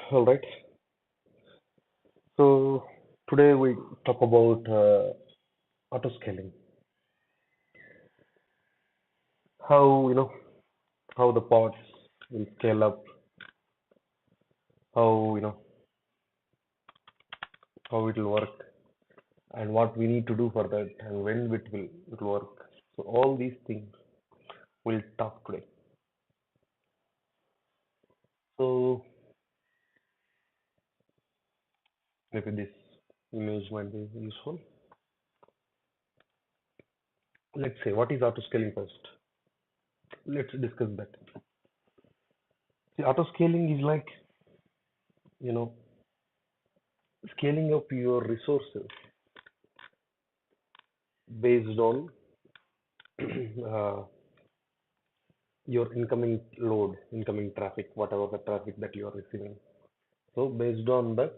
All right. So today we talk about autoscaling. How how the pods will scale up. How how it will work, and what we need to do for that, and when it will work. So all these things we'll talk today. So maybe this image might be useful. Let's say what is autoscaling first. Let's discuss that. See, autoscaling is like you know scaling up your resources based on uh, your incoming load, incoming traffic, whatever the traffic that you are receiving. So based on that,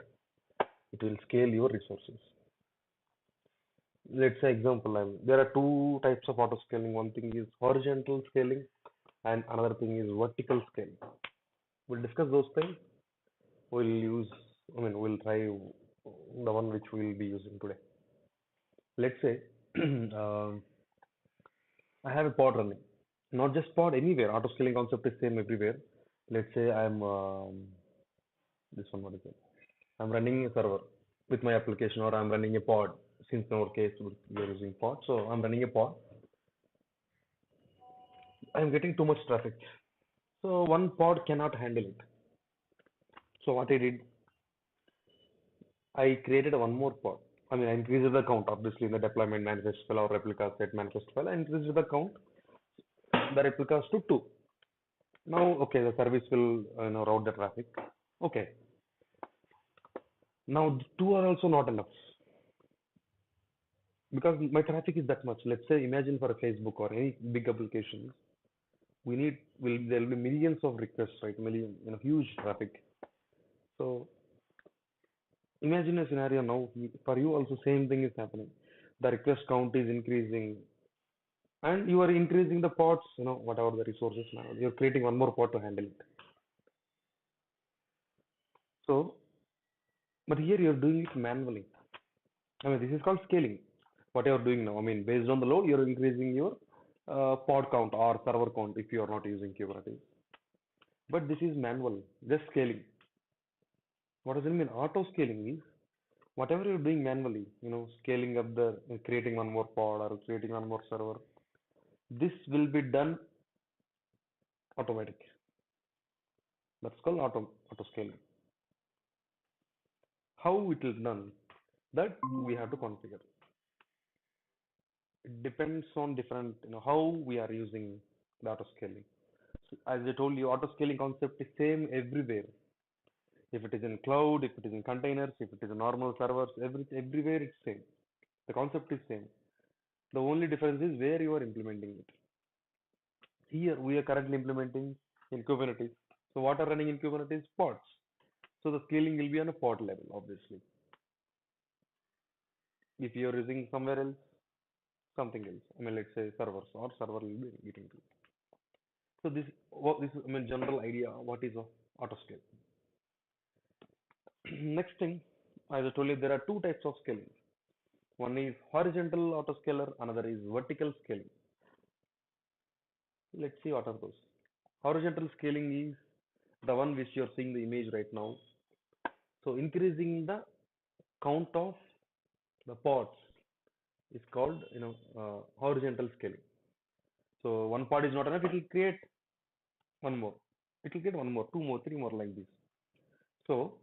it will scale your resources. Let's say example, there are two types of auto scaling. One thing is horizontal scaling, and another thing is vertical scaling. We'll discuss those things. We'll use, we'll try the one which we'll be using today. Let's say um, I have a pod running, not just pod anywhere. Auto scaling concept is same everywhere. Let's say I'm this one, what is it? I'm running a server with my application, or I'm running a pod. Since in our case we're using pod, so I'm running a pod. I'm getting too much traffic, so one pod cannot handle it. So what I did, I created one more pod. I increased the count obviously in the deployment manifest file or replica set manifest file. I increased the count, the replicas to two. Now, okay, the service will route the traffic. Okay, now two are also not enough because my traffic is that much. Let's say imagine for a Facebook or any big applications, we need will there will be millions of requests, right? Million, huge traffic. So imagine a scenario now for you also same thing is happening. The request count is increasing, and you are increasing the pods, whatever the resources now. You're creating one more pod to handle it. So, but here you're doing it manually. This is called scaling. What you're doing now, based on the load, you're increasing your pod count or server count if you are not using Kubernetes. But this is manual, just scaling. What does it mean? Auto scaling is whatever you're doing manually, scaling up creating one more pod or creating one more server, this will be done automatic. That's called auto scaling. How it is done, that we have to configure. It depends on different, how we are using the auto scaling. So as I told you, auto scaling concept is same everywhere. If it is in cloud, if it is in containers, if it is in normal servers, everywhere it's same. The concept is same. The only difference is where you are implementing it. Here we are currently implementing in Kubernetes. So what are running in Kubernetes? Pods. So the scaling will be on a pod level, obviously. If you are using somewhere else, something else. Let's say servers or server will be getting to. So this is general idea. What is auto scale? Next thing, as I told you, there are two types of scaling. One is horizontal autoscaler, another is vertical scaling. Let's see what are those. Horizontal scaling is the one which you're seeing the image right now. So increasing the count of the pods is called horizontal scaling. So one pod is not enough; it will create one more. It will get one more, two more, three more like this. So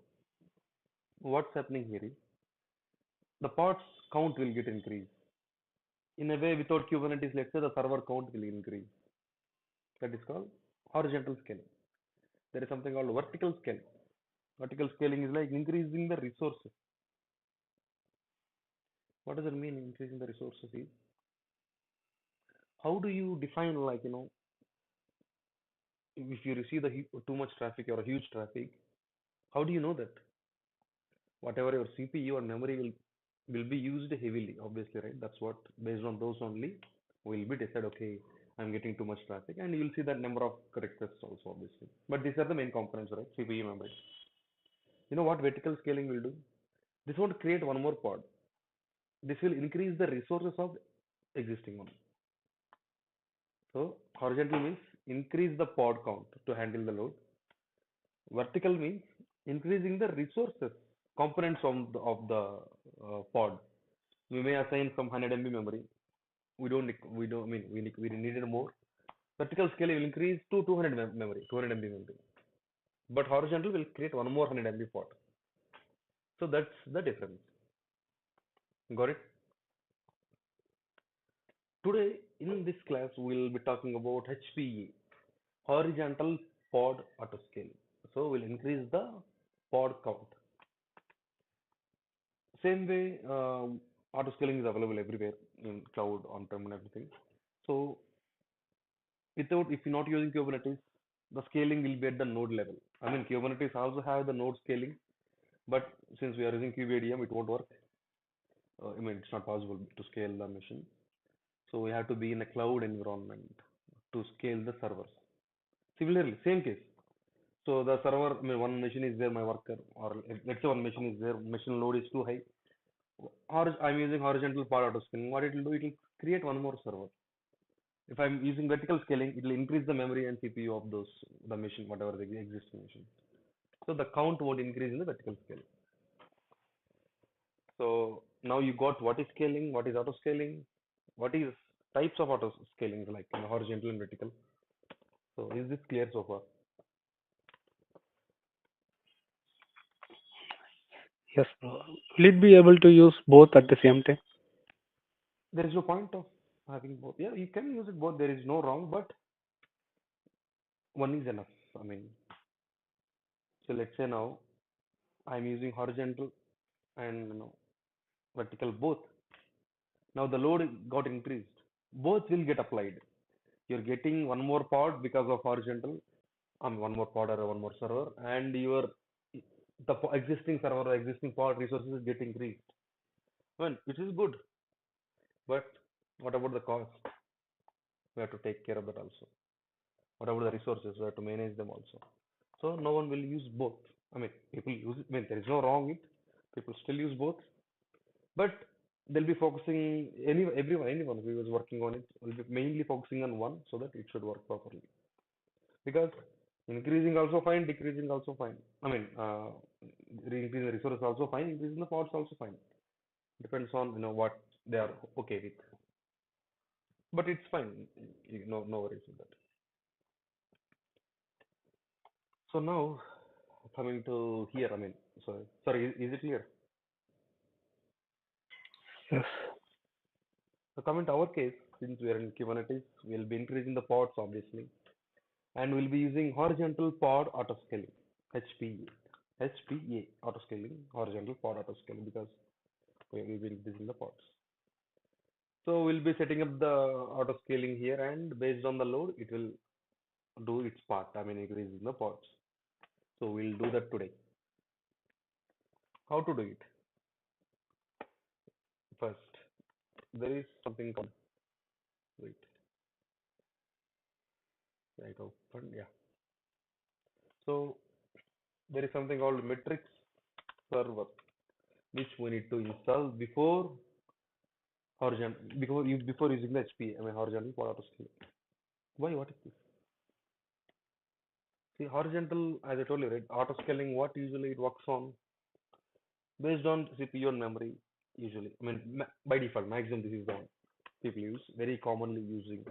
what's happening here is the pods count will get increased. In a way, without Kubernetes, let's say the server count will increase. That is called horizontal scaling. There is something called vertical scaling. Vertical scaling is like increasing the resources. What does it mean increasing the resources is? How do you define, like, if you receive too much traffic or huge traffic, how do you know that? Whatever your CPU or memory will be used heavily, obviously, right? That's what, based on those only will be decide, okay, I'm getting too much traffic, and you'll see that number of requests also, obviously. But these are the main components, right? CPU, memory. You know what vertical scaling will do? This won't create one more pod. This will increase the resources of existing one. So horizontal means increase the pod count to handle the load. Vertical means increasing the resources, components of the pod. We may assign some 100 MB memory. We don't, I mean, we needed more. Vertical scale will increase to 200 memory, 200 MB memory. But horizontal will create one more 100 MB pod. So that's the difference. Got it? Today in this class we'll be talking about HPE, horizontal pod autoscale. So we'll increase the pod count. Same way, autoscaling is available everywhere in cloud, on-prem, and everything. So without, if you're not using Kubernetes, the scaling will be at the node level. I mean, Kubernetes also have the node scaling, but since we are using KubeADM, it won't work. I mean, it's not possible to scale the machine. So we have to be in a cloud environment to scale the servers. Similarly, same case. So the server, I mean, one machine is there, my worker, or let's say one machine is there, machine load is too high. Or I'm using horizontal pod autoscaling. What it will do, it will create one more server. If I'm using vertical scaling, it will increase the memory and CPU of those the machine, whatever the existing machine. So the count won't increase in the vertical scale. So now you got what is scaling, what is auto scaling, what is types of auto scaling like horizontal and vertical. So is this clear so far? Yes, bro. Will it be able to use both at the same time? There is no point of having both. Yeah, you can use it both. There is no wrong, but one is enough. I mean, so let's say now I'm using horizontal and vertical both. Now the load got increased. Both will get applied. You're getting one more pod because of horizontal, one more pod or one more server, and your existing server or existing pod resources get increased. Well, which is good, but what about the cost? We have to take care of that also. What about the resources? We have to manage them also. So no one will use both. I mean, people use it. I mean, there is no wrong in it. People still use both, but they'll be focusing anyone who is working on it will be mainly focusing on one so that it should work properly. Because increasing also fine, decreasing also fine. I mean, increasing the resource also fine, increasing the pods also fine. Depends on what they are okay with. But it's fine. No worries with that. So now coming to here, I mean, sorry, is it clear? Yes. So coming to our case, since we are in Kubernetes, we'll be increasing the pods obviously, and we'll be using horizontal pod autoscaling, HPA, HPA autoscaling, horizontal pod autoscaling because we will be increasing the pods. So we'll be setting up the auto scaling here, and based on the load, it will do its part. I mean, increasing the pods. So we'll do that today. How to do it? First, there is something called, wait, right open, yeah. So there is something called metrics server, which we need to install before before using the HPA. I mean horizontal for auto scaling. Why? What is this? See, horizontal, as I told you, right? Auto scaling. What usually it works on based on CPU and memory. Usually, I mean by default, maximum this is the one people use. Very commonly using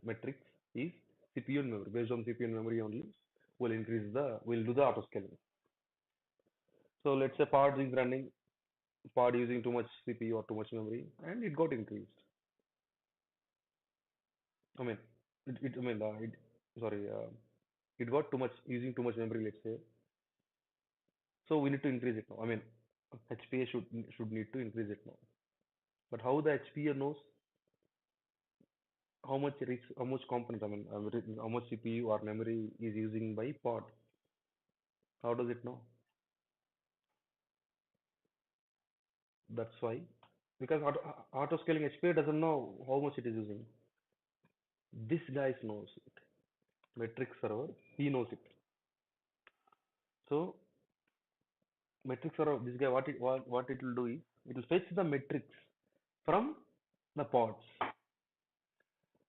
metrics is CPU and memory. Based on CPU and memory only, we'll do the auto scaling. So let's say pod is running, pod using too much CPU or too much memory, and it got increased. I mean, I mean, sorry, it got too much using too much memory, let's say. So we need to increase it now. I mean, HPA should need to increase it now. But how the HPA knows how much component, I mean, how much CPU or memory is using by pod? How does it know? That's why, because auto scaling HPA doesn't know how much it is using. This guy knows it. Metric server, he knows it. So Metrics server, this guy, what it will do is, it will fetch the metrics from the pods.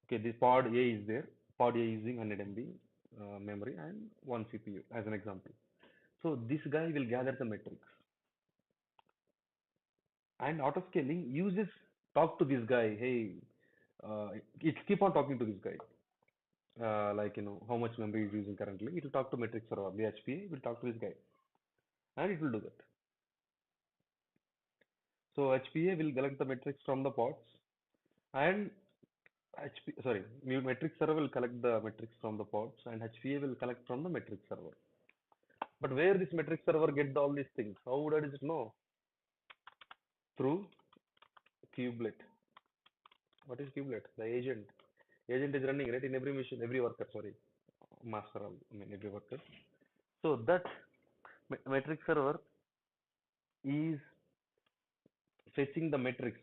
Okay, this pod A is there. Pod A using 100 MB memory and one CPU as an example. So this guy will gather the metrics, and autoscaling uses talk to this guy. Hey, it keep on talking to this guy. Like how much memory is using currently. It will talk to metrics server. The HPA will talk to this guy, and it will do that. So HPA will collect the metrics from the pods, and metric server will collect the metrics from the pods, and HPA will collect from the metric server. But where this metric server get all these things? How does it know? Through kubelet. What is kubelet? The agent. Agent is running right in every machine, every worker. Sorry, master. I mean every worker. So that metric server is fetching the metrics,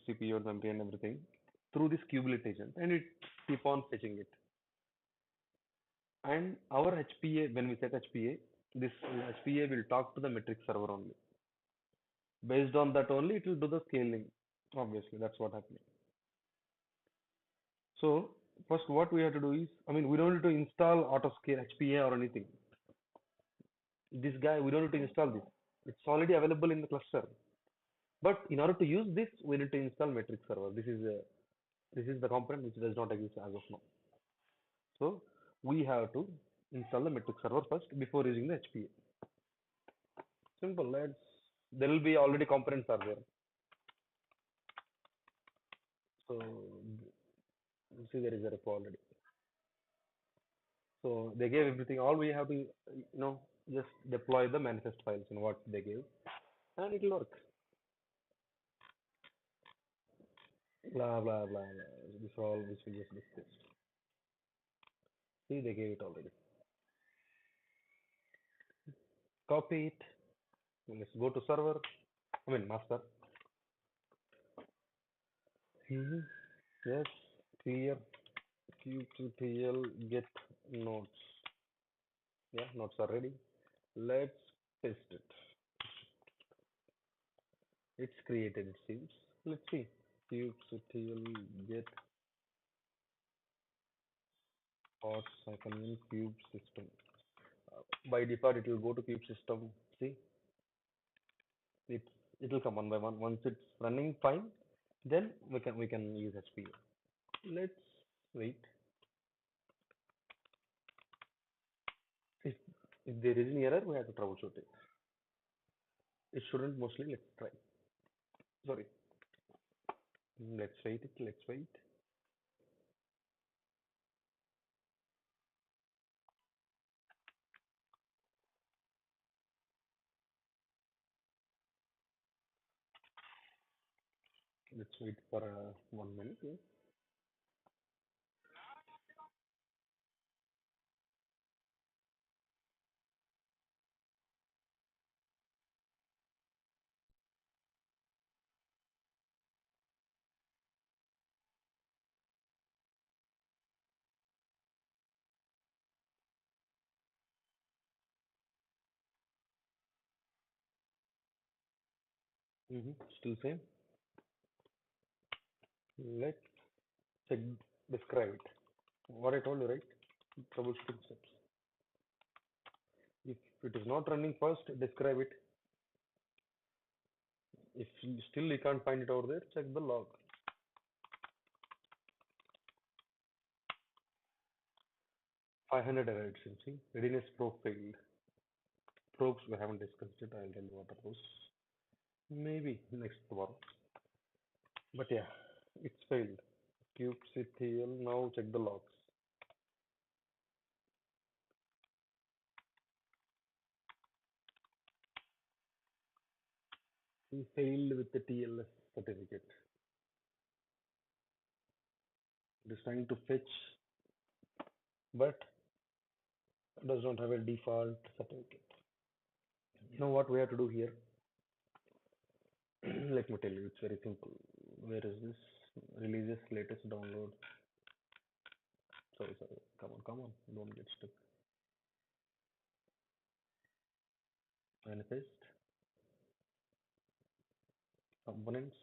CPU, memory, and everything through this kubelet agent, and it keep on fetching it. And our HPA, when we set HPA, this HPA will talk to the metric server only. Based on that only, it will do the scaling. Obviously, that's what happening. So first, what we have to do is, I mean, we don't need to install Autoscale HPA or anything. This guy, we don't need to install this. It's already available in the cluster. But in order to use this, we need to install metric server. This is the component which does not exist as of now. So we have to install the metric server first before using the HPA. Simple. There will be already components are there. So you see there is a repo already. So they gave everything. All we have to just deploy the manifest files in what they gave, and it will work. Blah blah blah blah. This all which we just discussed. See, they gave it already. Copy it. Let's go to server. I mean master. Yes, clear. kubectl get nodes. Yeah, nodes are ready. Let's paste it. It's created, it seems. Let's see. kubectl get pods -in cube system. By default, it will go to cube system. See, it it will come one by one. Once it's running fine, then we can use HPA. Let's wait. If if there is an error, we have to troubleshoot it. It shouldn't mostly. Let's try. Sorry. Let's wait it. Let's wait. Let's wait for 1 minute. Yeah. Still same. Let's check. Describe it. What I told you, right? Troubleshooting steps. If it is not running first, describe it. If still you can't find it over there, check the log. 500 error it seems. See, readiness probe failed. Probes we haven't discussed it. I'll tell you what are those. Maybe next tomorrow. But yeah, it's failed. kubectl. Now check the logs. He failed with the TLS certificate. It is trying to fetch, but does not have a default certificate. You know what we have to do here? Let me tell you, it's very simple. Where is this? Releases, latest download. Sorry. Come on. Don't get stuck. Manifest. components.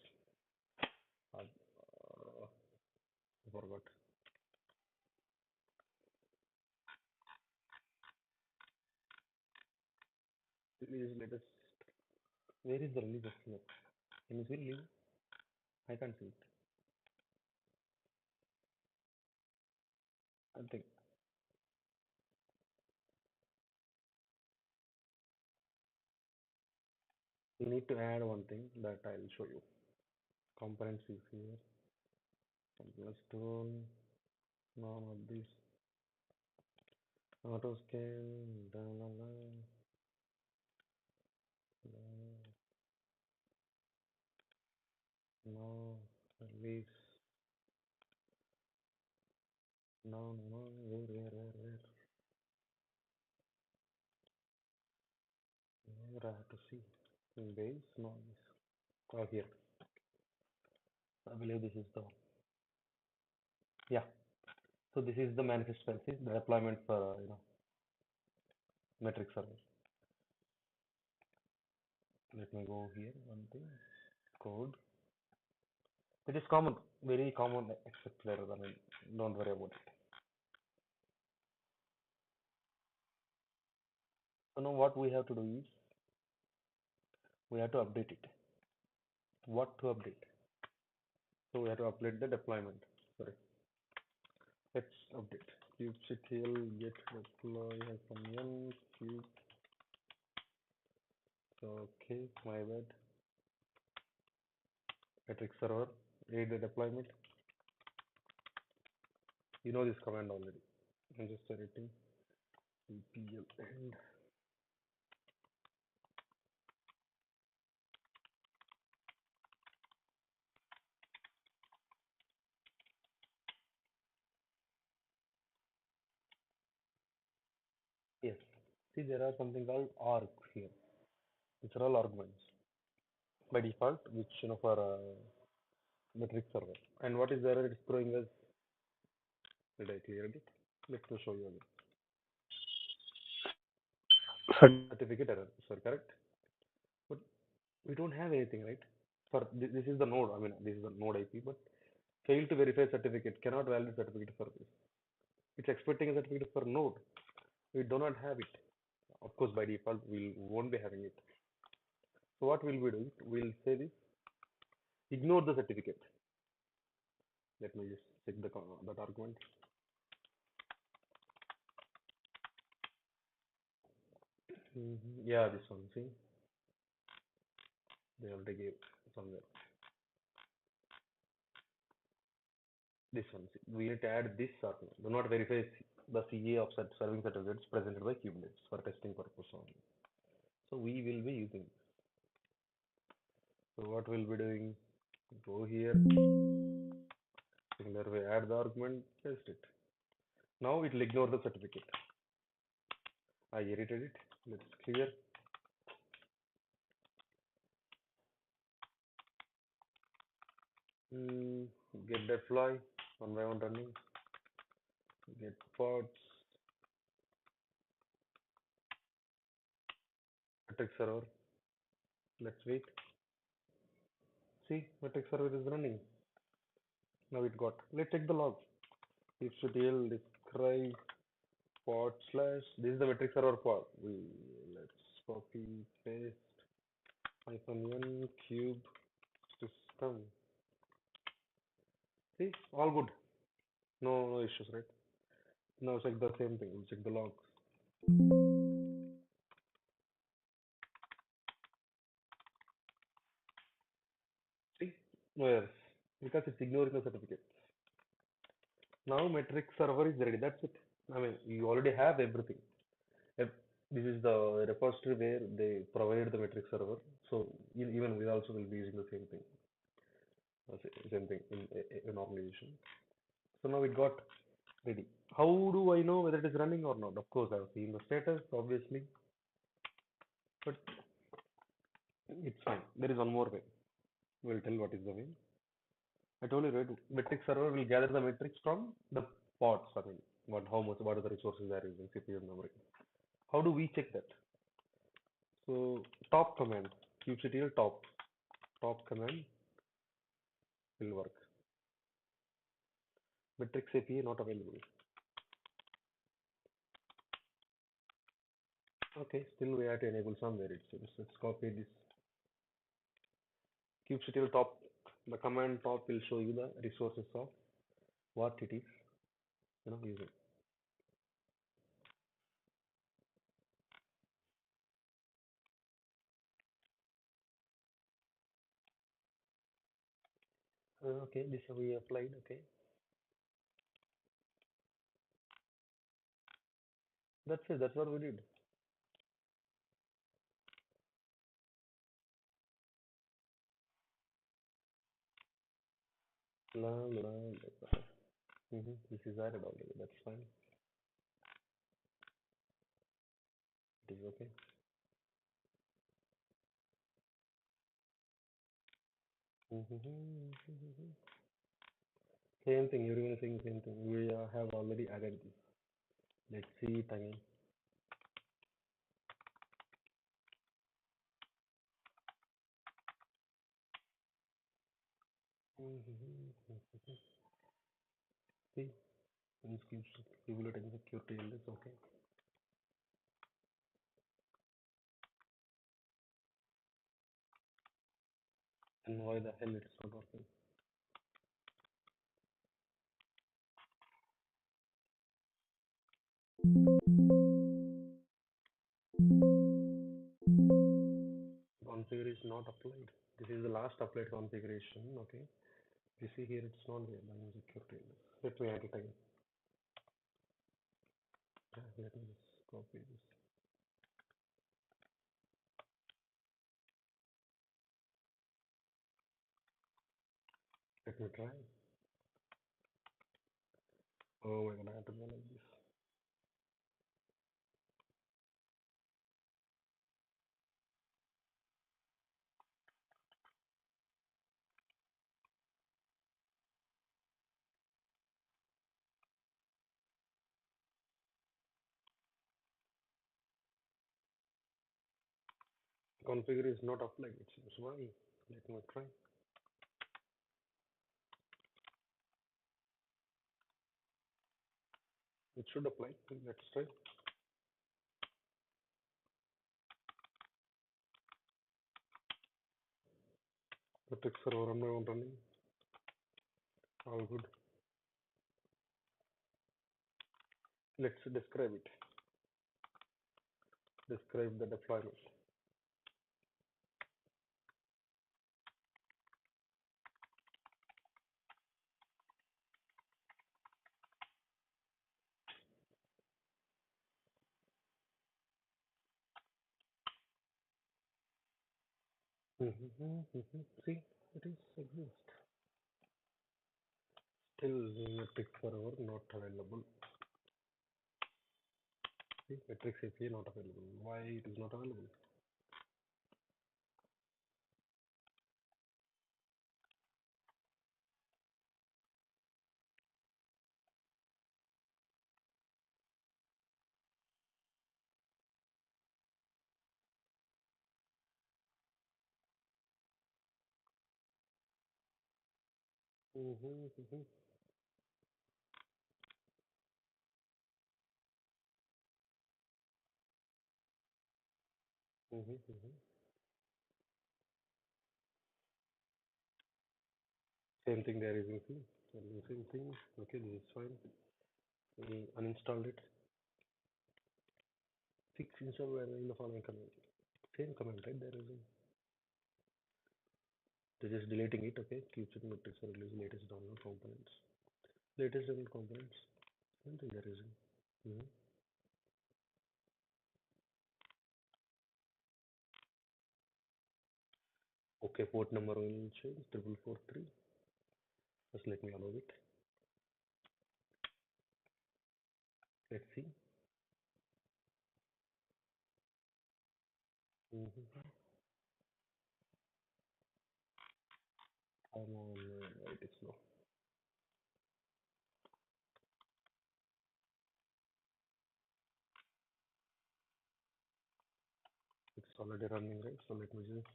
I forgot. Release latest. Where is the release estimate? Can you see release? I can't see it. I think we need to add one thing that I'll show you. Components is here. Plus tool. No, not this. Autoscaler. Da, la, la, la, no. Release. No, no, no. Where? Where I have to see. In base? No. Oh, here. I believe this is the one. Yeah. So this is the manifest file, see, the deployment for metric server. Let me go here. One thing. Code. It is common, very common except error. I mean, don't worry about it. So now what we have to do is we have to update it. What to update? So we have to update the deployment. Sorry. Let's update. kubectl get deploy from n cube. So okay, my bad. Metric server. Read the deployment. You know this command already. I'm just editing. cpl and yes. See, there are something called args here. These are all arguments by default, which for metric server. And what is the error it's throwing us? Did I clear it? Let me show you again. Certificate error. Sorry, correct? But we don't have anything, right? For this is the node. I mean, this is the node IP, but failed to verify certificate cannot validate certificate for this. It's expecting a certificate for node. We do not have it. Of course, by default, we won't be having it. So what will we do? We'll say this: ignore the certificate. Let me just check that argument. Yeah, this one. See, they already gave somewhere. This one. See, we need to add this argument. Do not verify the CA of serving certificates presented by Kubernetes for testing purpose only. So we will be using. So what we'll be doing? Go here. Similar way, add the argument, paste it. Now it will ignore the certificate. I edited it. Let's clear. Get deploy, one by one running. Get pods, metric server. Let's wait. See, metric server is running. Now it got. Let's check the log. Kubectl describe pod slash. This is the metric server pod. Let's copy paste -n cube system. See, all good. No issues, right? Now check the same thing. We'll check the logs. See, no errors because it's ignoring the certificate. Now metric server is ready. That's it. I mean, you already have everything. This is the repository where they provide the metric server. So even we also will be using the same thing. Same thing in organization. So now it got ready. How do I know whether it is running or not? Of course, I have seen the status, obviously, but it's fine. There is one more way. We'll tell what is the way. I told you, right? Metric server will gather the metrics from the pods. I mean, what are the resources they are using, CPU and memory. How do we check that? So top command, kubectl top. top command will work. Metrics API not available. Okay, still we have to enable somewhere it seems. Let's copy this. kubectl top, the command top will show you the resources of what it is, using. Okay, this we applied. Okay, that's it. That's what we did. Blah, blah, blah. This is added already. That's fine. It is okay. Same thing. You're going to saying same thing. We have already added this. Let's see it again. See, this gives evaluate security in this. Okay. And why the hell it's not working? Configure is not applied. This is the last applied configuration. Okay. You see here it's not there. Then security. Let me add it again. Let me just copy this. Let me try. Oh my god, I have to go like this. Configure is not applied. It seems why. Let me try. It should apply. Let's try. The text server I'm now running. All good. Let's describe it. Describe the deployment. See, it is exist. Still metric server not available. See, metrics API not available. Why it is not available? Same thing they are using. See, same thing. Okay, this is fine. We uninstalled it. Fix install in the following command. Same command, right? They're using. They're just deleting it. Okay, keep checking metrics for release latest download components. Latest download components. Same thing they're using. Okay, port number will change 4443. Just let me allow it. Let's see. Come on, it is slow. It's already running, right? So let me just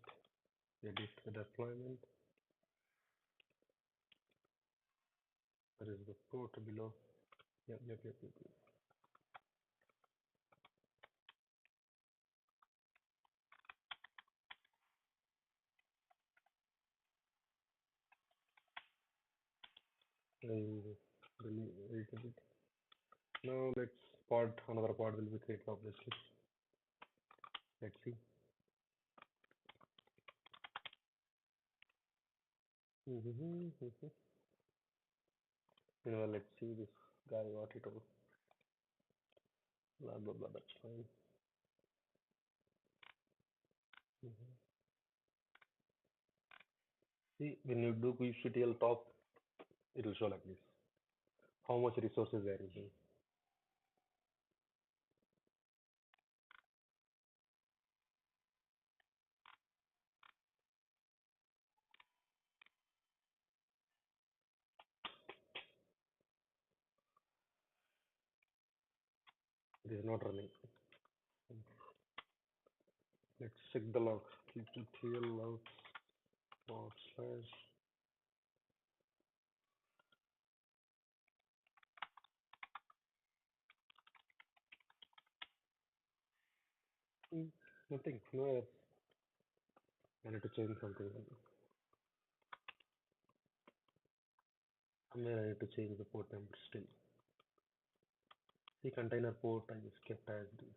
Edit the deployment. There is the port below. Yep. I delete it. Now let's another pod will be created obviously. Let's see. Let's see this guy what it over. Blah blah blah. That's fine. Mhm. See, when you do QCTL top, it will show like this. How much resources they are using. It is not running. Let's check the log. QCTL log /. Hmm, Nothing. No error. I need to change something. Somewhere I need to change the port number still. The container port I just kept as this.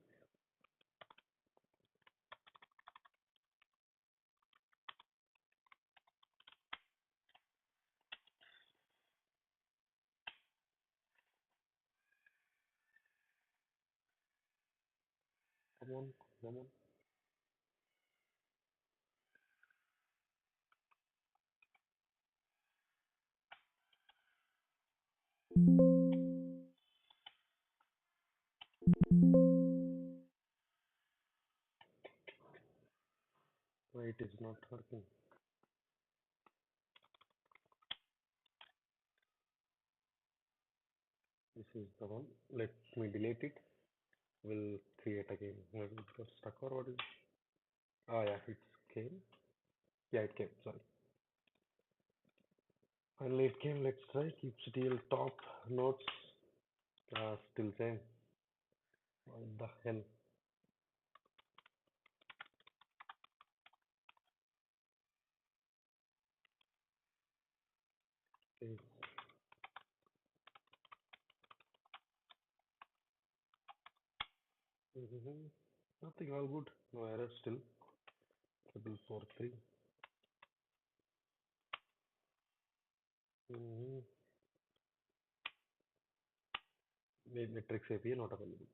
Come on, come on. Why it is not working? This is the one. Let me delete it. We'll create again. Maybe it got stuck or what is? Ah, yeah, it came. Yeah, it came. Sorry. Finally, it came. Let's try. kubectl top notes. Still same. What the hell? Is Nothing. All good. No error still. 443. Mm-hmm. Metrics API not available.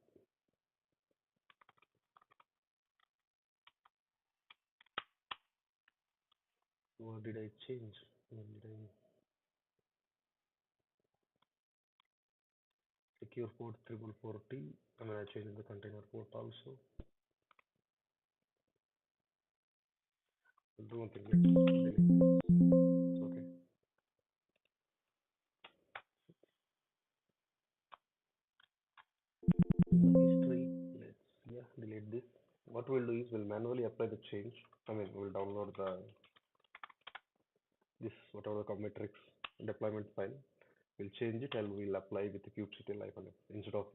What did I change? When did I secure port 444T? I mean, I changed the container port also. I'll do one thing. Let's delete this. Okay. In the history, let's delete this. What we'll do is we'll manually apply the change. I mean, we'll download this whatever the metrics deployment file. We'll change it and we'll apply with the kubectl icon instead of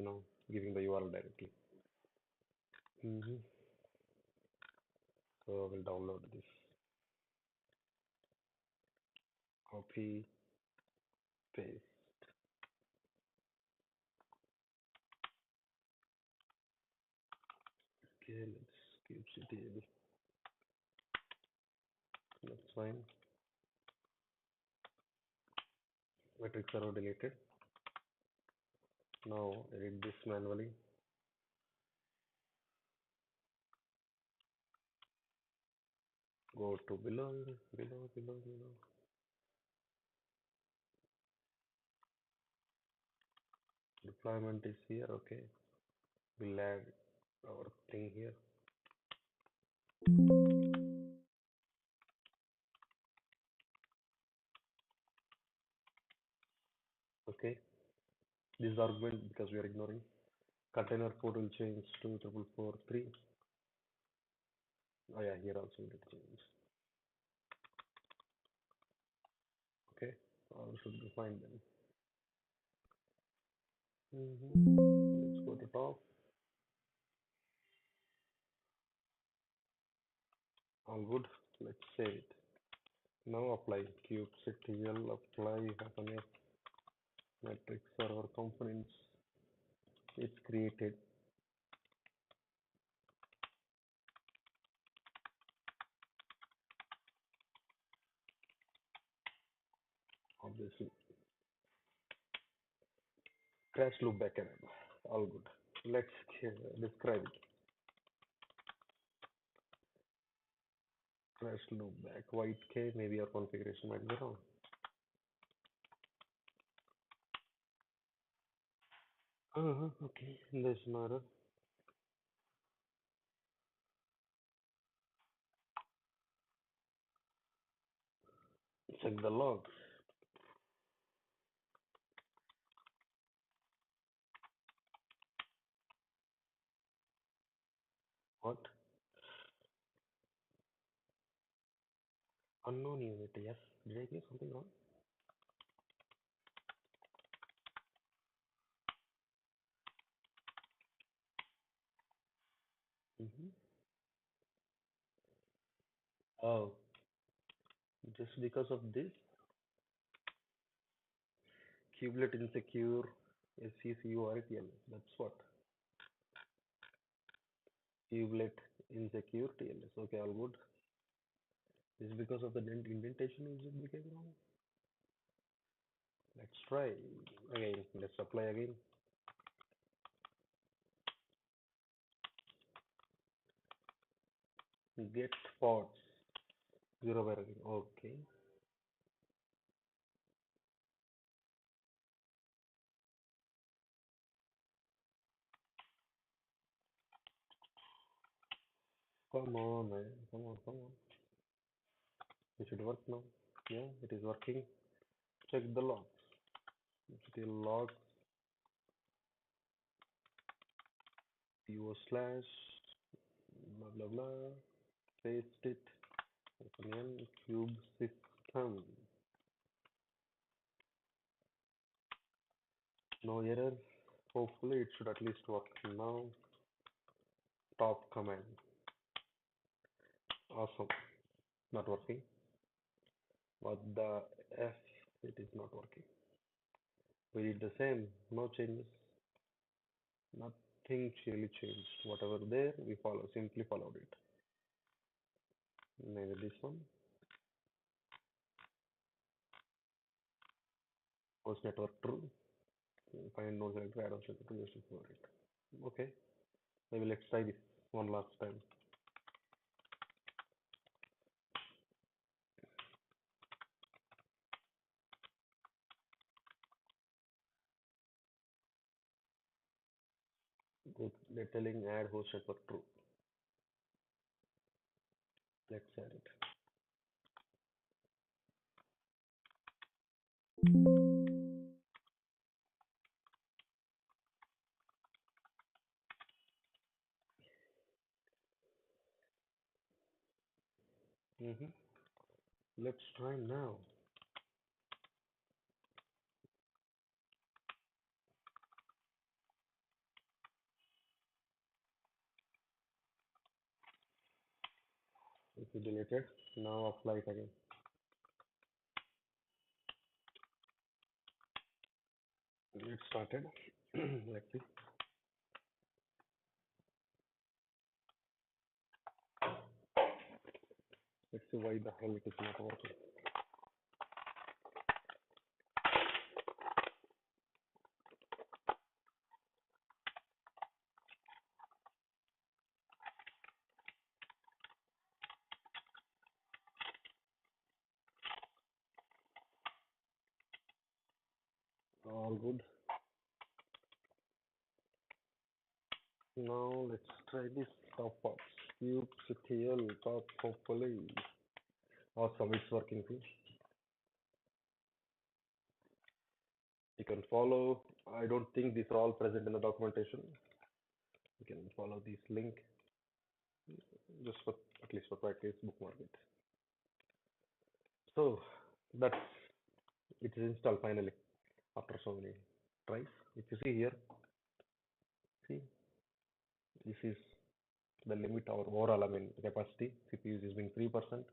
giving the URL directly. So we'll download this. Copy, paste. Okay, let's kubectl. That's fine. Metrics are deleted. Now edit this manually. Go to below. Deployment is here. Okay. We'll add our thing here. Okay. This is argument because we are ignoring. Container port will change to 4443. Oh yeah, here also we need to change. Or should be fine then. Let's go to top. All good. Let's save it. Now apply kubectl apply happiness matrix server components. It's created. Obviously. Crash loop backend. All good. Let's describe it. Crash loop back. White K. Maybe your configuration might be wrong. Okay. There's no error. Check the logs. What? Unknown unit. Yes. Did I get something wrong? Mm-hmm. Oh, just because of this, kubelet insecure SCCURTL. That's what. Kubelet insecure TLS. Okay, all good. This is because of the indentation is it became wrong. Let's try again. Let's apply again. Get pods. Zero by again. Okay. Come on, man. Come on, come on. It should work now. Yeah, it is working. Check the logs. Still logs. PO/ blah blah blah. Paste it. Open cube system. No errors. Hopefully it should at least work now. Top command. Awesome. Not working. What the F? It is not working. We did the same. No changes. Nothing really changed. Whatever there, we simply followed it. Maybe this one. Host network true. Find node selector, add on selector, just ignore it. Okay. Maybe let's try this one last time. They're telling add host network true. Let's add it. Let's try now. If you delete it, now apply it again. It started. Let's see. Let's see why the hell it is not working. All good. Now let's try this top box. kubectl top hopefully. Awesome, it's working too. You can follow. I don't think these are all present in the documentation. You can follow this link just for at least for practice, bookmark it. So that's It is installed finally after so many tries. If you see here, see, this is the limit or overall, I mean, capacity. CPU is being 3%.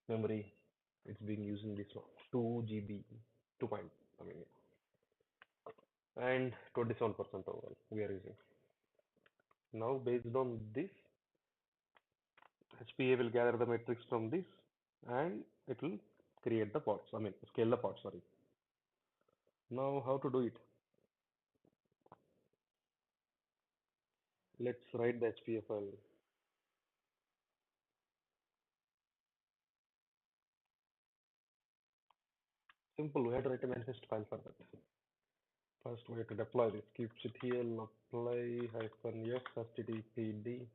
Memory, it's being using this one, 2 GB, 2 point, I mean, and 27% overall we are using. Now, based on this, HPA will gather the metrics from this and it will create the pods, I mean, scale the pods, sorry. Now, how to do it? Let's write the HPA file. Simple, we have to write a manifest file for that. First, we have to deploy this kubectl apply hyphen f httpd.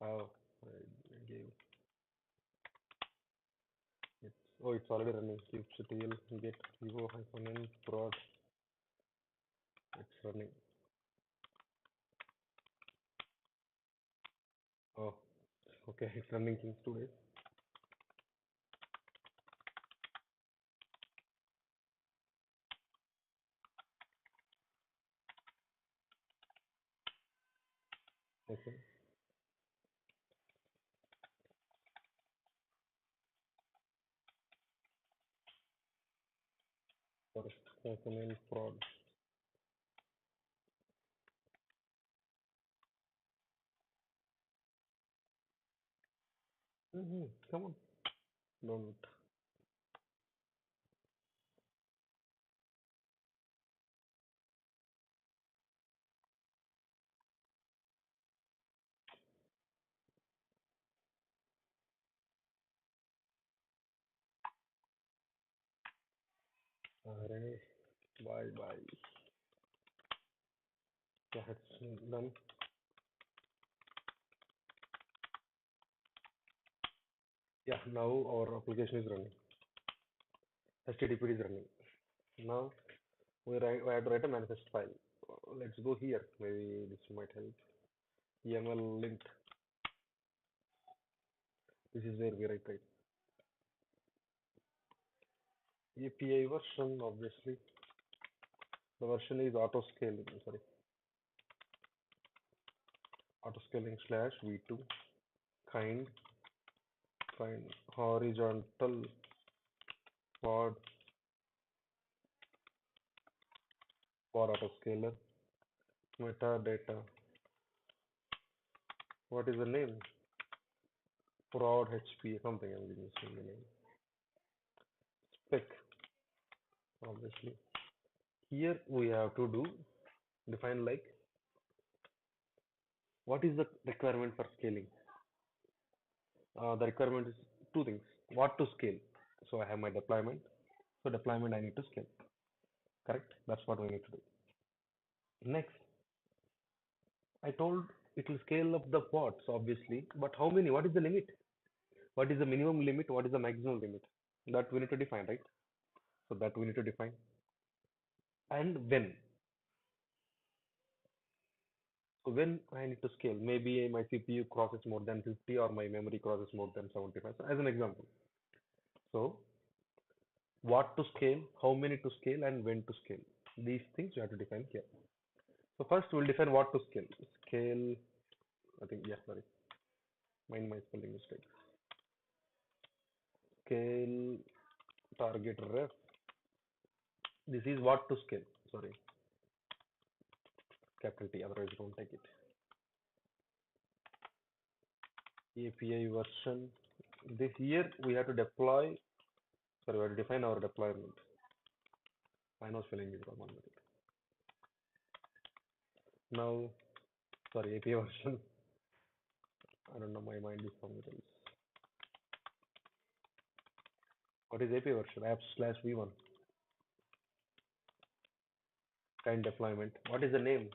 Oh, I gave it. Oh, it's already running. Kubectl get evo hyphen n prod. It's running. Oh, okay, it's running since 2 days. Okay. First hyphen n prod. Come on. Don't. Array. Bye bye. Yeah, it's done. Yeah, now our application is running. HTTP is running. Now we have to write a manifest file. Let's go here. Maybe this might help. YAML lint. This is where we write it. API version, obviously. The version is autoscaling. Sorry, autoscaling slash v2 kind horizontal pod for autoscaler metadata. What is the name? Prod HP something. I'm using the name. Spec, obviously. Here we have to define like what is the requirement for scaling. The requirement is two things. What to scale. So I have my deployment. So deployment I need to scale. Correct? That's what we need to do. Next, I told it will scale up the pods, obviously. But how many? What is the limit? What is the minimum limit? What is the maximum limit? That we need to define, right? So that we need to define. And when? So when I need to scale, maybe my CPU crosses more than 50 or my memory crosses more than 75. So as an example. So what to scale, how many to scale, and when to scale. These things you have to define here. So first we'll define what to scale. Scale, I think, yeah, sorry. Mind my spelling mistake. Scale target ref. This is what to scale. Sorry. Capital T, otherwise don't take it. API version. This here we have to deploy. Sorry, we have to define our deployment. I know spelling is wrong. 1 minute. Now, sorry, API version. I don't know, my mind is somewhere else. What is API version? Apps slash v1. Kind deployment. What is the name?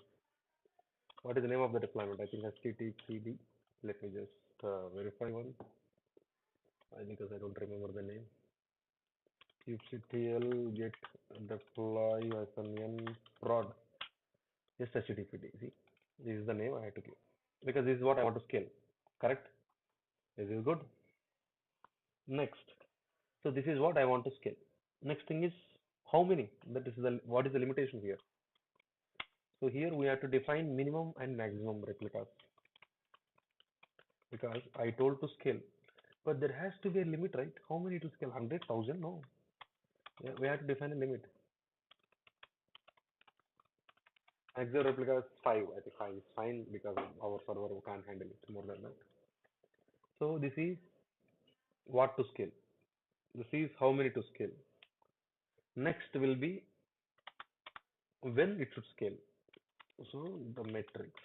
What is the name of the deployment? I think HTTPD. Let me just verify one. Because I don't remember the name. kubectl get deploy -n prod. Just HTTPD. See, this is the name I have to give because this is what I want to scale. Correct? This is good. Next. So this is what I want to scale. Next thing is how many. That is the what is the limitation here. So here we have to define minimum and maximum replicas because I told to scale, but there has to be a limit, right? How many to scale? 100,000? No, yeah, we have to define a limit. Maximum replicas 5. I think 5 is fine because our server can't handle it more than that. So this is what to scale. This is how many to scale. Next will be when it should scale. So the metrics.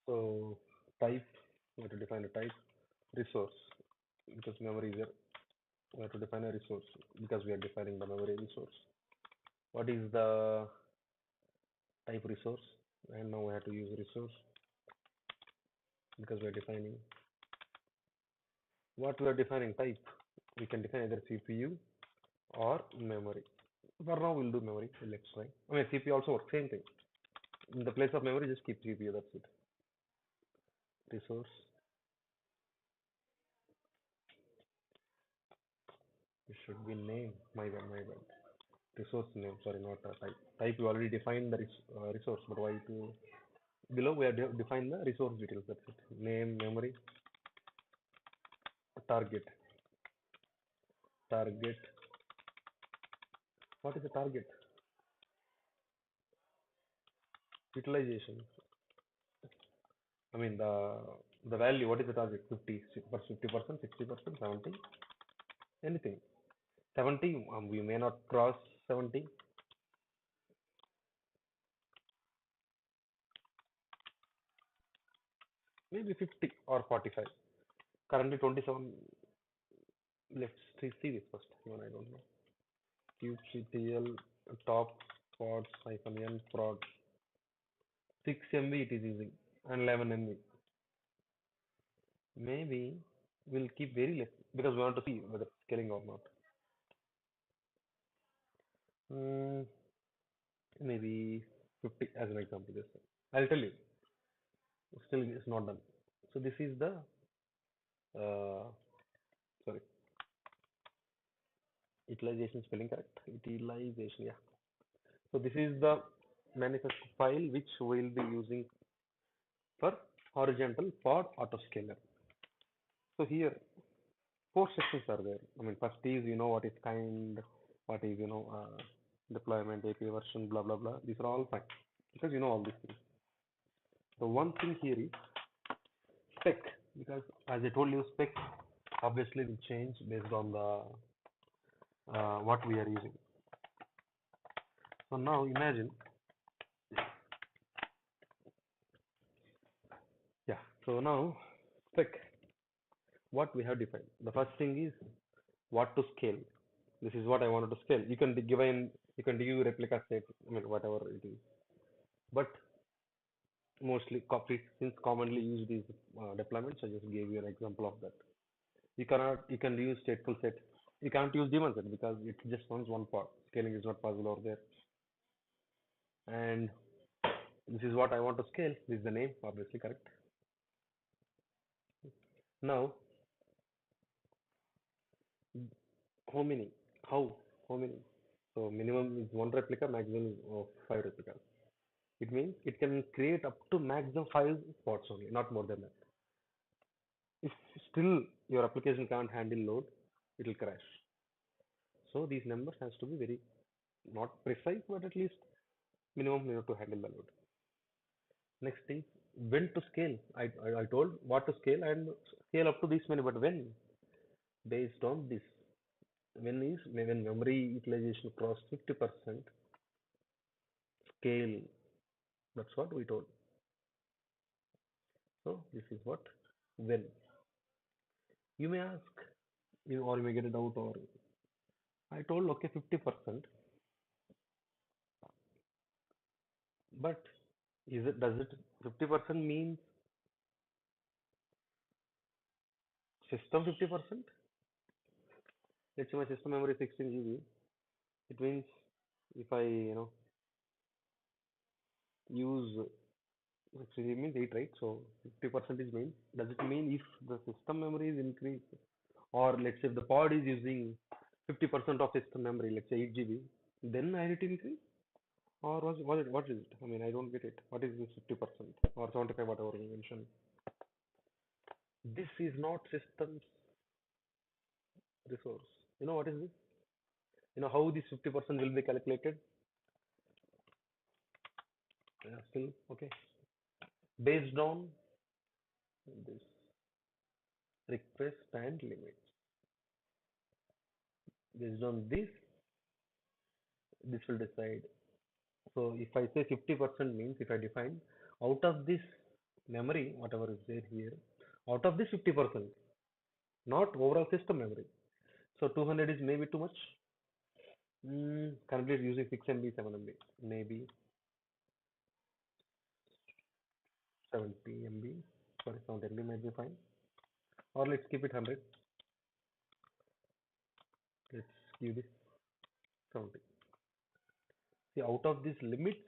So type, we have to define a type. Resource, because memory is here. We have to define a resource because we are defining the memory resource. What is the type resource? And now we have to use resource because we are defining what we are defining type. We can define either CPU or memory. For now, we'll do memory. Let's try. I mean, CPU also works, same thing. In the place of memory, just keep CPU, that's it. Resource. It should be name. My bad, my bad. Resource name, sorry, not type. Type, we already defined the resource, but why to below we have defined the resource details, that's it. Name, memory, target. Target. What is the target? Utilization. I mean the value, what is the target? 50, 50%, 60%, 70, anything. 70, we may not cross 70, maybe 50 or 45. Currently 27. Let's see this first. Even I don't know. kubectl top pods hyphen n prod 6 MB it is using and 11 MB. Maybe we'll keep very less because we want to see whether it's scaling or not. Mm, maybe 50 as an example. Just I'll tell you. Still, it's not done. So this is the sorry, utilization spelling correct. Utilization, yeah. So this is the manifest file which we'll be using for horizontal pod autoscaler. So here four sections are there. I mean, first is what is kind, what is deployment, API version, blah blah blah. These are all fine because you know all these things. The one thing here is spec because as I told you, spec obviously will change based on the what we are using. So now imagine, yeah. So now spec what we have defined. The first thing is what to scale. This is what I wanted to scale. You can give in, you can give replica set, I mean whatever it is. But mostly copy since commonly used these deployments, I just gave you an example of that. You can use stateful set. You can't use daemon set because it just runs one part. Scaling is not possible over there. And this is what I want to scale. This is the name, obviously correct. Now, how many? How? How many? So minimum is one replica, maximum is five replicas. It means it can create up to maximum five pods only, not more than that. If still your application can't handle load, it will crash. So these numbers has to be very not precise, but at least minimum to handle the load. Next thing, when to scale. I told what to scale and scale up to this many, but when? Based on this. When memory utilization cross 50%, scale. That's what we told. So this is what when. You may ask, or you may get a doubt, or I told okay 50%, but does it 50% mean system 50%? Let's say my system memory is 16 GB. It means if I use Actually, it means 8, right? So 50% is mean. Does it mean if the system memory is increased, or let's say if the pod is using 50% of system memory, let's say 8 GB, then I need to increase? Or what is it? I mean, I don't get it. What is this 50% or 75, whatever you mentioned? This is not system's resource. You know what is this? You know how this 50% will be calculated? Yeah, still okay. Based on this request and limits. Based on this will decide. So if I say 50% means if I define out of this memory, whatever is there here, out of this 50%, not overall system memory. So 200 is maybe too much. Currently it's using 6 MB, 7 MB, maybe 70 MB. Sorry, 70 MB might be fine. Or let's keep it 100. Let's give this 70. See, out of this limit,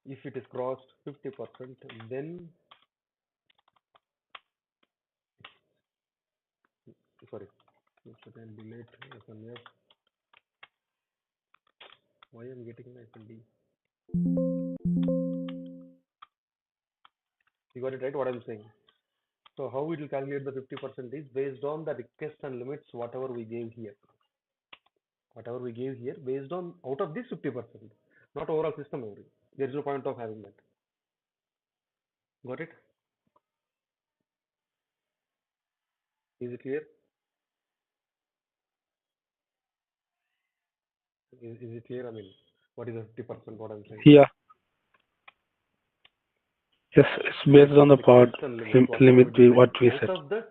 if it is crossed 50%, then sorry, then delete SNF. Why I'm getting SND? You got it right? What I'm saying. So how it will calculate the 50% is based on the request and limits whatever we gave here. Whatever we gave here based on out of this 50%, not overall system memory. There is no point of having that. Got it? Is it clear? Is it clear? I mean, what is the 50%? What I'm saying? Yeah. Yes, it's based on the pod Request and limits, whatever we limit what define. we Out set. of that,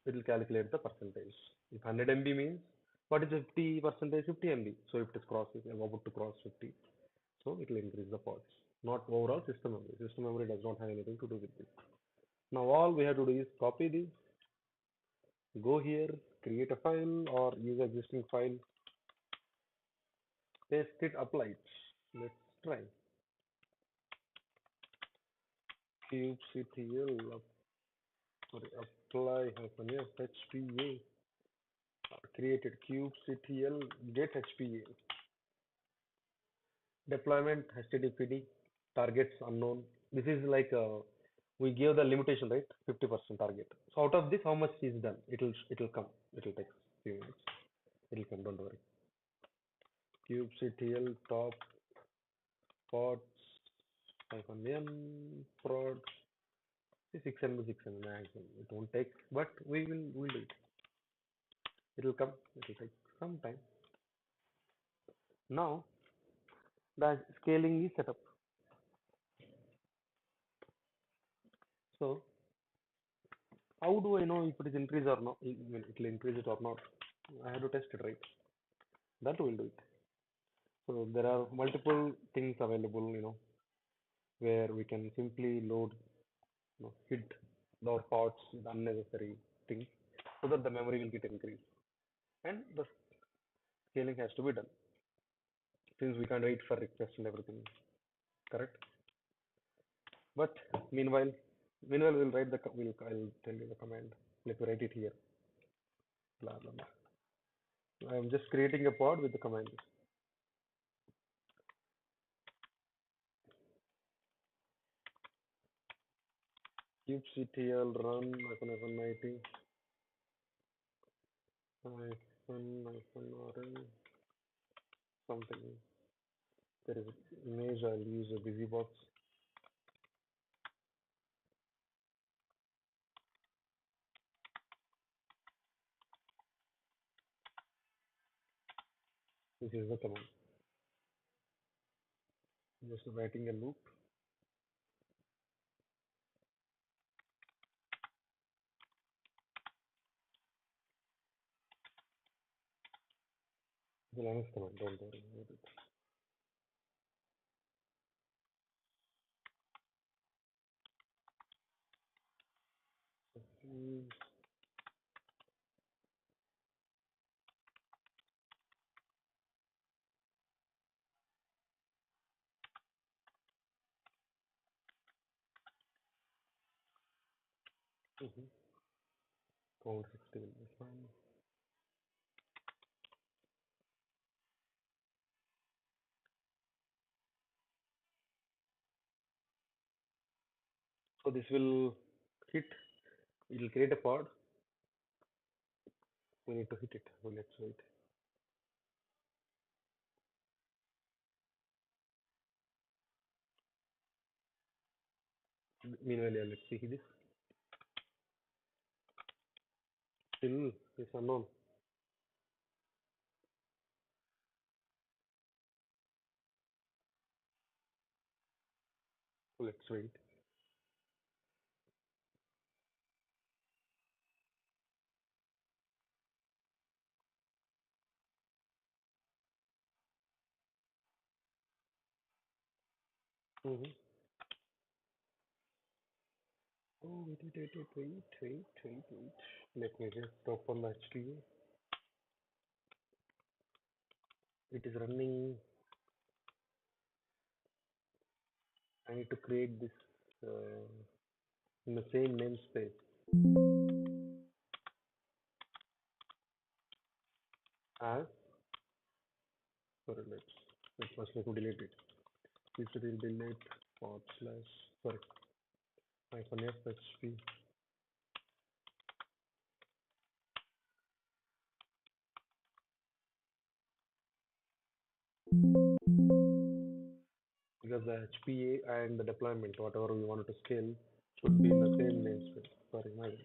it will calculate the percentage. If 100 MB means, what is 50 percentage? 50 MB. So if it is crosses, about to cross 50, so it will increase the pods. Not overall system memory. System memory does not have anything to do with this. Now all we have to do is copy this, go here, create a file or use existing file, paste it, apply it. Let's try. kubectl sorry, apply -f hpa created kubectl get hpa deployment httpd targets unknown. This is like we give the limitation, right? 50% target. So out of this, how much is done? It'll come. It'll take few minutes. It'll come. Don't worry. kubectl top pods -m prod 6 MB 6 MB maximum. It won't take, but we'll do it. It'll come. It'll take some time. Now the scaling is set up. So how do I know if it is increase or not? It will increase it or not? I have to test it, right? That will do it. So there are multiple things available, where we can simply load, hit our parts with unnecessary things so that the memory will get increased and the scaling has to be done since we can't wait for requests and everything, correct? But meanwhile, we'll write I'll tell you the command. Let me write it here. Blah blah blah. I'm just creating a pod with the command kubectl run -90 -rl something. There is image. I'll use a busy box. This is the command. Just writing a loop. The Linux command. Don't worry about it. Mm, Mm-hmm. Count 60 will be fine. So this will hit, it will create a pod. We need to hit it. So let's wait. Meanwhile, yeah, let's see this. Still is unknown. So let's wait. Mm-hmm. Oh, wait. Let me just open the HTA. It is running. I need to create this in the same namespace as. Sorry, let me delete it. This will delete forward slash. Sorry, hyphen f hp. Because the HPA and the deployment, whatever we wanted to scale, should be in the same namespace. Sorry, my bad.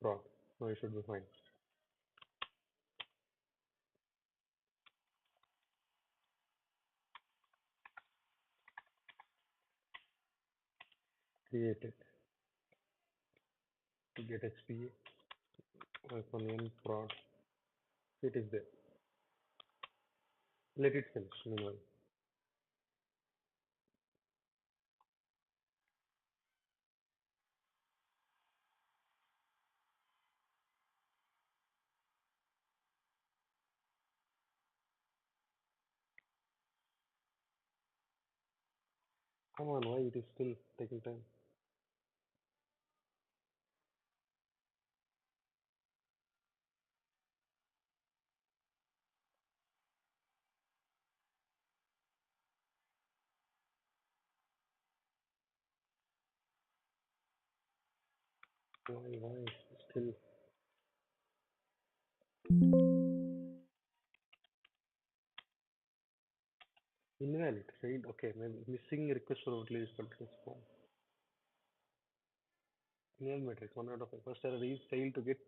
Wrong. No, it should be fine. Create it to get HPA. Hyphen n prod. It is there. Let it finish meanwhile. Come on, why it is still taking time? Why is it still invalid? Right? Okay, maybe missing request for release continuous form. Invalid matrix, one out of five. First error is failed to get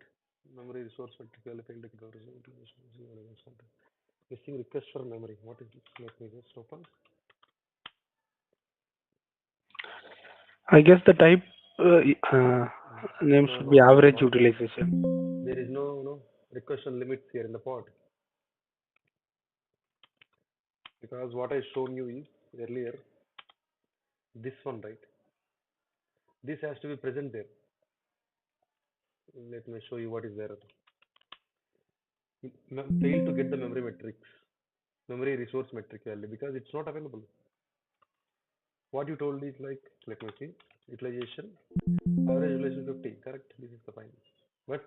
memory resource vertical, failed to get the result. Missing request for memory. What is this? Let me just open. I guess the type name No, should no, be no. average What? utilization. There is no request limits here in the pod because what I shown you is earlier this one, right? This has to be present there. Let me show you what is there. Fail to get the memory metrics, memory resource metric value because it's not available. What you told is like, let me see, utilization, average utilization 50, correct? This is the fine. But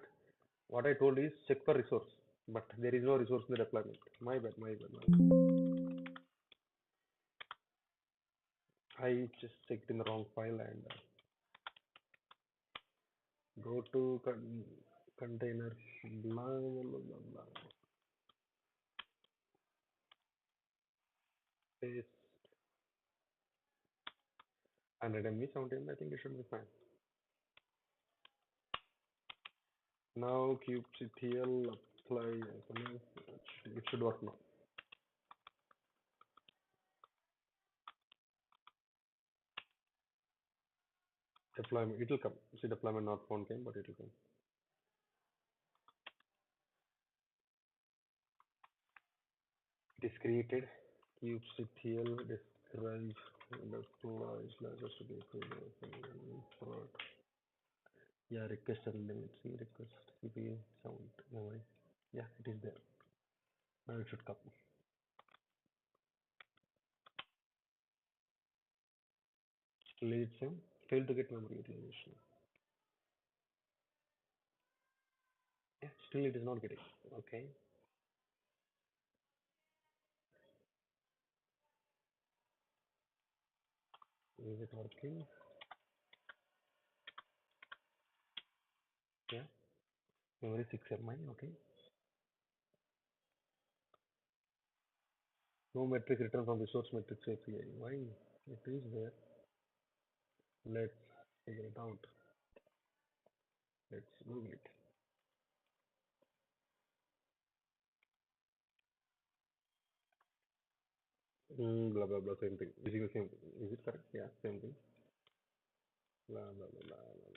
what I told is check for resource, but there is no resource in the deployment. My bad, my bad, my bad. I just checked in the wrong file and go to containers, blah, blah, blah, blah. Paste 100 MB, 17, I think it should be fine. Now kubectl apply, it should work now. Deployment, it will come. See, deployment not found came, but it will come. It is created. Kubectl describe deploy slash prod. Yeah, request and limit. See, request CPU sound memory. Yeah, it is there. Now it should come. Still it's same. Fail to get memory utilization. Yeah, still it is not getting. Okay. Is it working? Yeah. Memory 6 MI. Okay. No metric return from resource metrics API. Why? It is there. Let's figure it out. Let's Google it. Blah blah blah. Same thing. Using the same. Is it correct? Yeah. Same thing. Blah blah blah blah blah.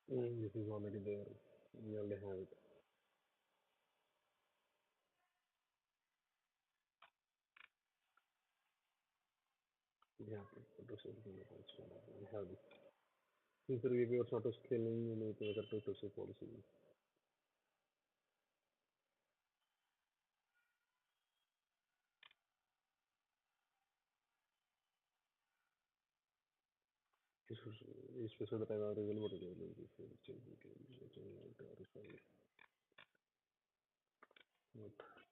Blah. This is already there. We already have it. Yeah. We have this. Since the review of auto scaling, you need to get to policy. This is special that I have available.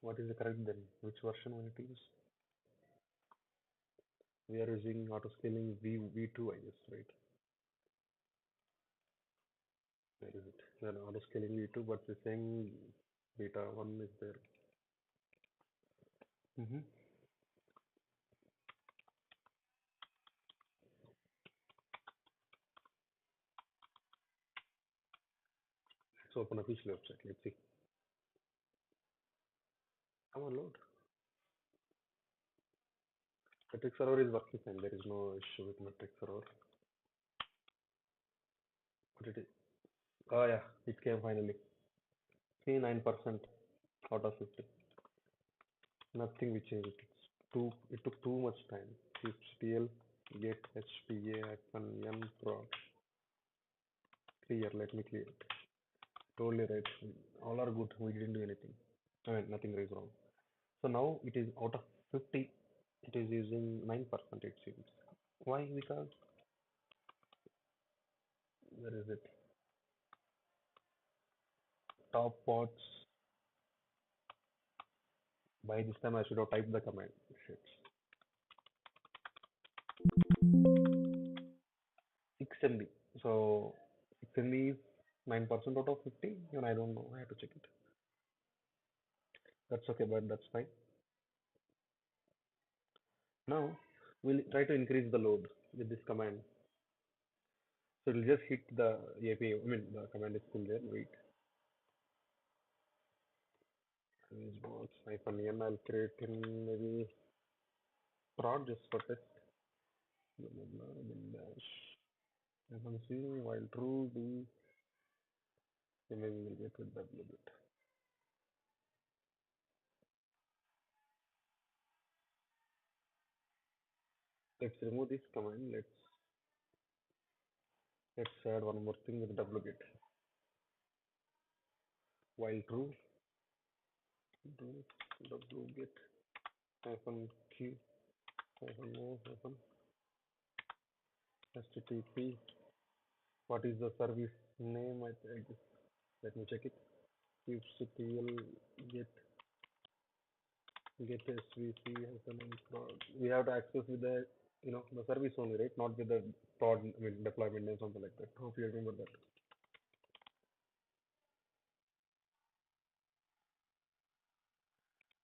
What is the correct then? Which version we need to use? We are using autoscaling V2, I guess, right? Where is it? Then autoscaling V2, but the same beta 1 is there. Mm-hmm. Let's open official website. Let's see. Come on, load. Metric server is working fine. There is no issue with metric server. What it is? Oh yeah, it came finally. See 9% out of 50. Nothing we changed. It took too much time. HTTL get HPA N prod clear. Let me clear it. Totally right. All are good. We didn't do anything. I mean, nothing is wrong. So now it is out of 50, it is using 9% it seems. Why? Because where is it? Top pods. By this time I should have typed the command. Shit. 6 MB. So 6 MB is 9% out of 50. And I don't know. I have to check it. That's okay, but that's fine. Now we'll try to increase the load with this command. So it'll just hit the API. I mean, the command is still there. Wait. Response -n. I'll create in maybe prod just for test. Blah, blah, blah, then dash. FNC while true do. Okay, maybe we'll get with that a little bit. Let's remove this command. Let's add one more thing with wget. While true do wget hyphen q hyphen o hyphen http. What is the service name? I guess. Let me check it. kubectl get svc hyphen and prod. We have to access with the the service only, right? Not with the prod, I mean deployment name, something like that. Hope you remember that.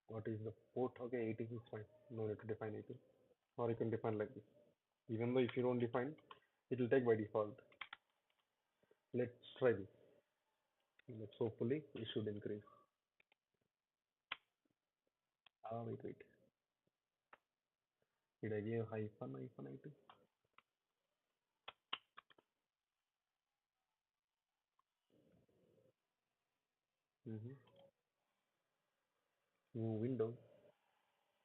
What is the port? Okay, 80 is fine. No need to define 80. Or you can define like this. Even though if you don't define, it will take by default. Let's try this. Let's hopefully it should increase. Wait. Did I give hyphen 80? Mm-hmm. New window.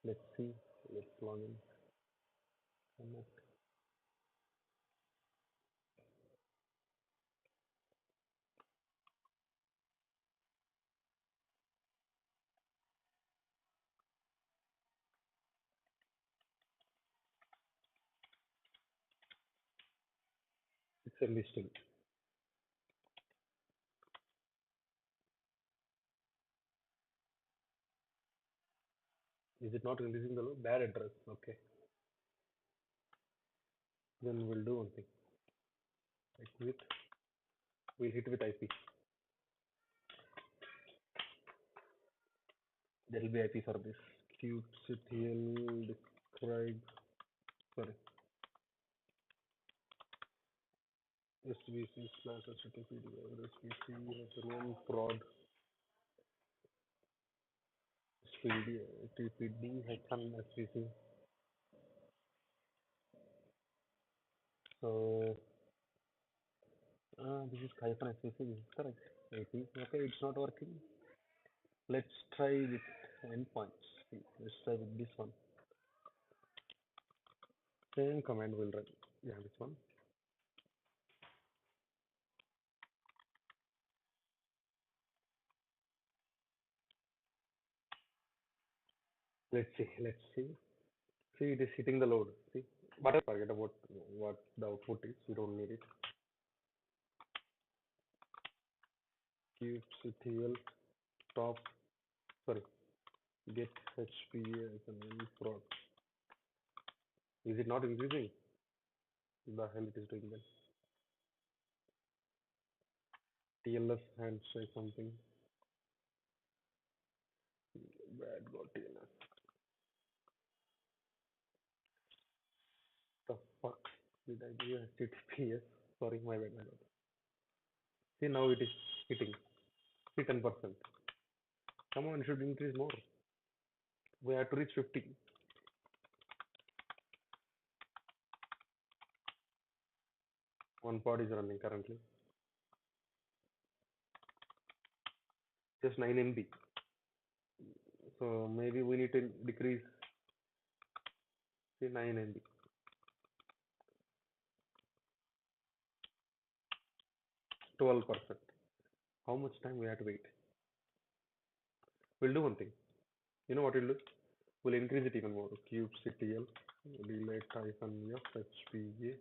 Let's see. Let's log in. Connect. SMB still. Is it not releasing the load? Bad address. Okay. Then we'll do one thing. Like we'll hit with IP. There will be IP for this. kubectl describe. Sorry. SVC slash HTTPD SVC run prod SVD TPD hyphen SVC. So this is hyphen SVC. This is correct. IP. Okay, it's not working. Let's try with endpoints. Let's try with this one. Same command will run. Yeah, this one. Let's see. Let's see. See, it is hitting the load. See, but forget about what the output is. We don't need it. kubectl top. Sorry. Get HPA as an prod. Is it not increasing? The hell it is doing then? TLS handshake something. Bad got TLS. The fuck did I do HTTPS? Sorry, my bad, my bad. See, now it is hitting. See, 10%. Come on, it should increase more. We have to reach 50. One pod is running currently. Just 9 MB. So maybe we need to decrease, say, 9 MB. 12%. How much time we have to wait? We'll do one thing. You know what we'll do? We'll increase it even more. kubectl delete hyphen f hpa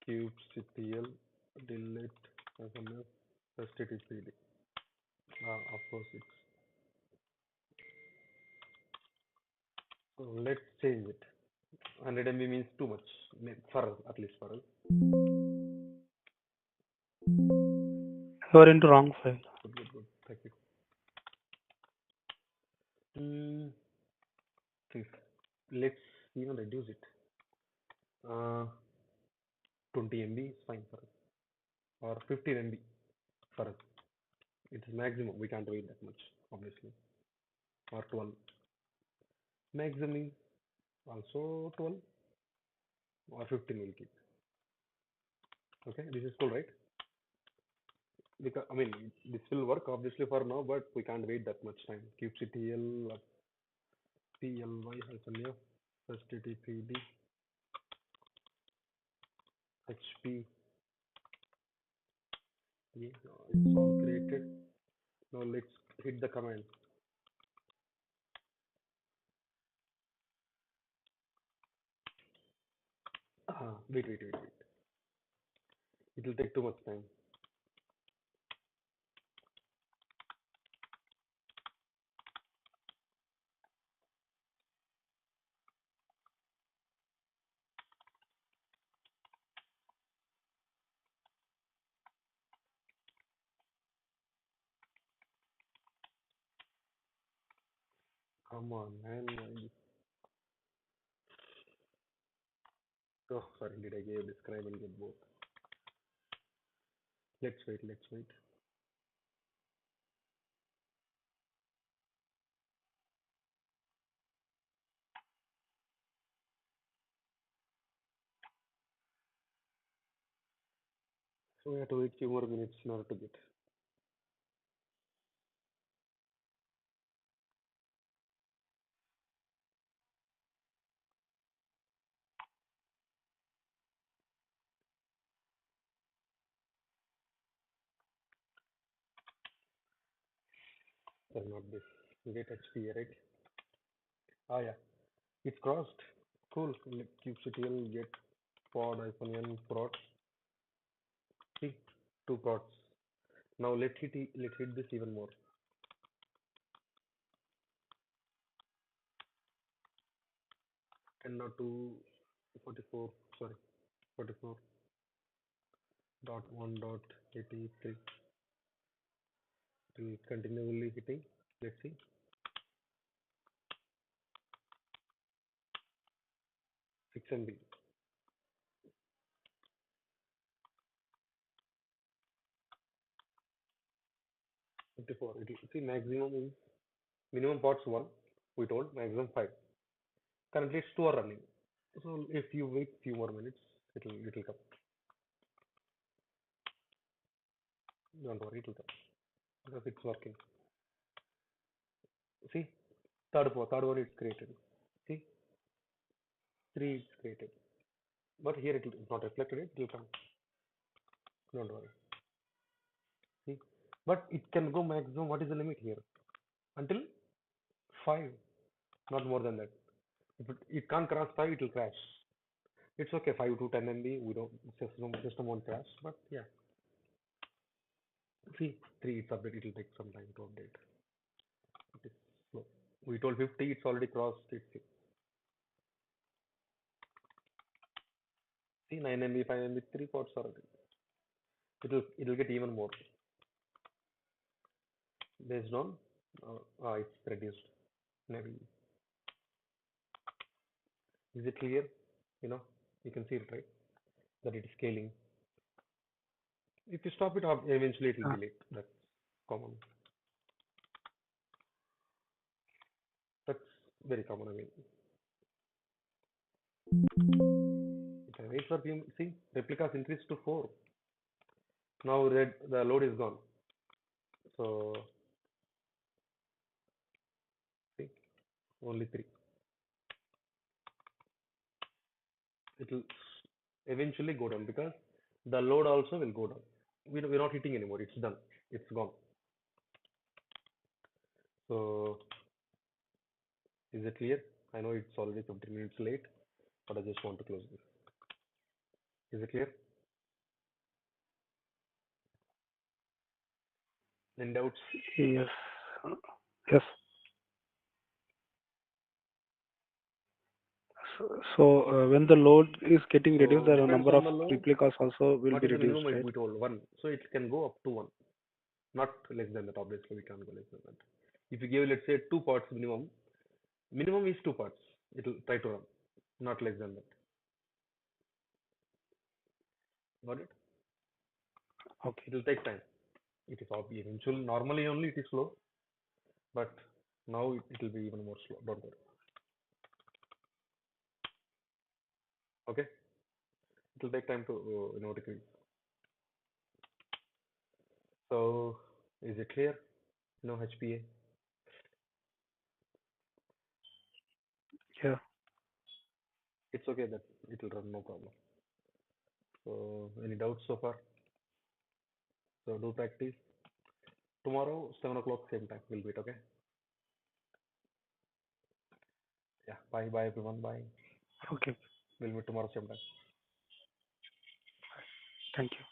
kubectl delete hyphen f httpd. Of course it's. So let's change it. 100 MB means too much for us, at least for us. You are into wrong file. Good, good, good. Thank you. Mm, let's even reduce it. 20 MB is fine for us, or 15 MB for us. It's maximum. We can't wait that much, obviously. Or 12. Maximum is also 12 or 15 will keep. Okay, this is cool, right? Because I mean, this will work obviously for now, but we can't wait that much time. kubectl ply hyphen f httpd hp. Yeah, it's all created. Now let's hit the command. Wait. It will take too much time. Come on, man. Oh, sorry. Did I give describe and get both? Let's wait. Let's wait. So we have to wait few more minutes in order to get. Sorry, not this. Get HPA, right? Ah, yeah. It's crossed. Cool. Kubectl get pod -n prod. See, two prods. Now let's hit this even more. 10.244, sorry, 44.1.83. It will continually hitting. Let's see. 6 MB. 54. It will see maximum is minimum pods 1. We told maximum 5. Currently it's 2 are running. So if you wait few more minutes, it'll come. Don't worry, it'll come because it's working. See, third one is created. See, 3 is created. But here it is not reflected. It will come. Don't worry. See, but it can go maximum. What is the limit here? Until 5, not more than that. If it can't cross 5, it will crash. It's okay, 5 to 10 MB. We don't system won't crash. But yeah, see, 3 it's update. It will take some time to update. It is slow. We told 50. It's already crossed. See, 9 MB, 5 MB, 3 pods already. It'll get even more based on it's reduced. Maybe is it clear? You know, you can see it right that it is scaling. If you stop it, eventually it will Yeah. delete. That's common. That's very common. I mean, if I wait for few, see, replicas increased to 4. Now the load is gone. So see, only 3. It will eventually go down because the load also will go down. We're not hitting anymore. It's done. It's gone. So is it clear? I know it's already 15 minutes late, but I just want to close this. Is it clear? Any doubts? Yes. Yes. So when the load is getting reduced, So the depends number on of the load. replicas also will What be is the minimum reduced, right? we told? 1. So it can go up to 1, not less than that. Obviously, we can't go less than that. If you give, let's say, 2 parts minimum is 2 parts. It will try to run, not less than that. Got it? Okay. It will take time. It is eventually, normally only it is slow, but now it will be even more slow. Don't worry. Okay? It will take time to decrease. So is it clear? No HPA. Yeah. It's okay that it will run, no problem. So any doubts so far? So do practice. Tomorrow 7 o'clock same time we'll meet. Okay? Yeah. Bye everyone. Bye. Okay. We'll meet tomorrow same time. Thank you.